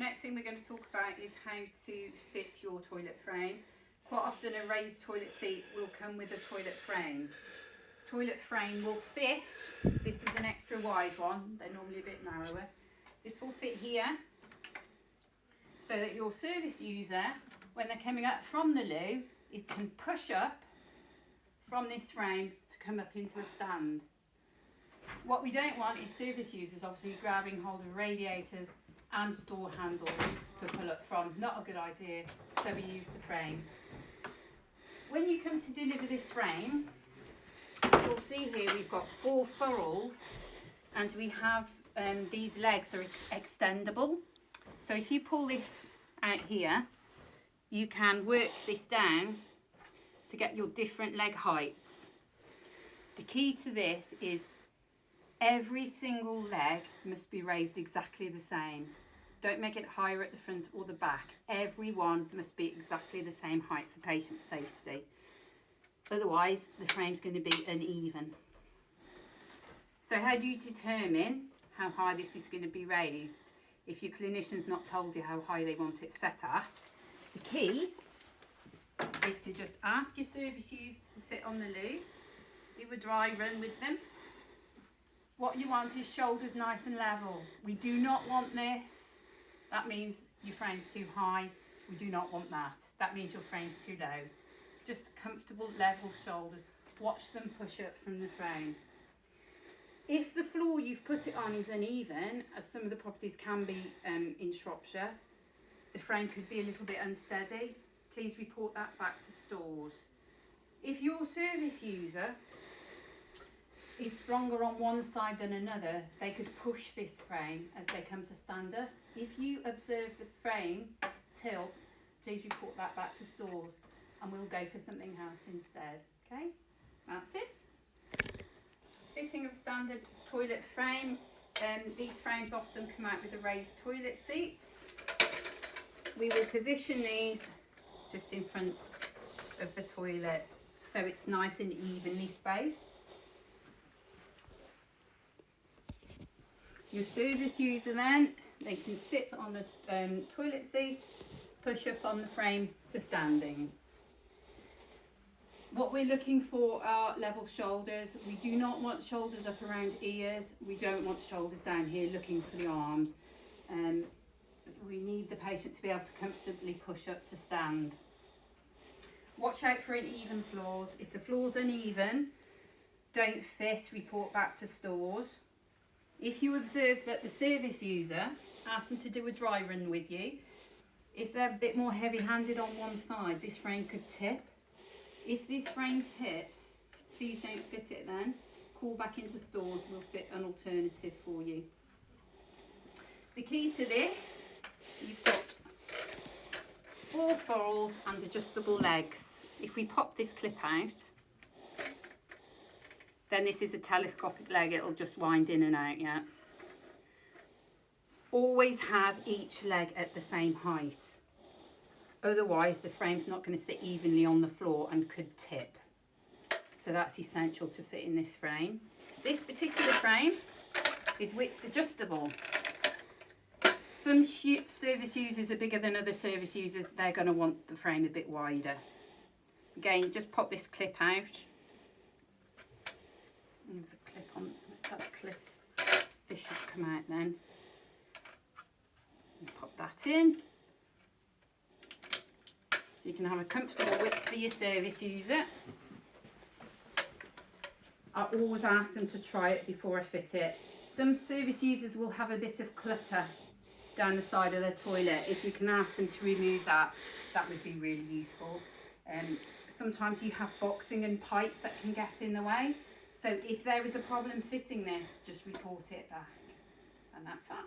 Next thing we're going to talk about is how to fit your toilet frame. Quite often a raised toilet seat will come with a toilet frame. Toilet frame will fit, this is an extra wide one, they're normally a bit narrower. This will fit here, so that your service user, when they're coming up from the loo, it can push up from this frame to come up into a stand. What we don't want is service users obviously grabbing hold of radiators and door handles to pull up from. Not a good idea, so we use the frame. When you come to deliver this frame, you'll see here we've got 4 furrows, and we have these legs are extendable. So if you pull this out here, you can work this down to get your different leg heights. The key to this is every single leg must be raised exactly the same. Don't make it higher at the front or the back. Every one must be exactly the same height for patient safety. Otherwise, the frame's going to be uneven. So how do you determine how high this is going to be raised if your clinician's not told you how high they want it set at? The key is to just ask your service user to sit on the loo, do a dry run with them. What you want is shoulders nice and level. We do not want this. That means your frame's too high. We do not want that. That means your frame's too low. Just comfortable level shoulders. Watch them push up from the frame. If the floor you've put it on is uneven, as some of the properties can be in Shropshire, the frame could be a little bit unsteady. Please report that back to stores. If your service user is stronger on one side than another, they could push this frame as they come to stand up. If you observe the frame tilt, please report that back to stores and we'll go for something else instead. Okay, that's it. Fitting of standard toilet frame. These frames often come out with the raised toilet seats. We will position these just in front of the toilet so it's nice and evenly spaced. Your service user then, they can sit on the toilet seat, push up on the frame to standing. What we're looking for are level shoulders. We do not want shoulders up around ears. We don't want shoulders down here looking for the arms. We need the patient to be able to comfortably push up to stand. Watch out for uneven floors. If the floor's uneven, don't fit, report back to stores. If you observe that the service user, ask them to do a dry run with you. If they're a bit more heavy-handed on one side, this frame could tip. If this frame tips, please don't fit it then. Call back into stores, we'll fit an alternative for you. The key to this, you've got 4 furrows and adjustable legs. If we pop this clip out, then this is a telescopic leg, it'll just wind in and out, yeah. Always have each leg at the same height. Otherwise, the frame's not going to sit evenly on the floor and could tip. So that's essential to fit in this frame. This particular frame is width adjustable. Some service users are bigger than other service users. They're going to want the frame a bit wider. Again, just pop this clip out. There's a clip on, let's have a clip. This should come out then. And pop that in. So you can have a comfortable width for your service user. I always ask them to try it before I fit it. Some service users will have a bit of clutter down the side of their toilet. If you can ask them to remove that, that would be really useful. Sometimes you have boxing and pipes that can get in the way. So if there is a problem fitting this, just report it back. And that's that.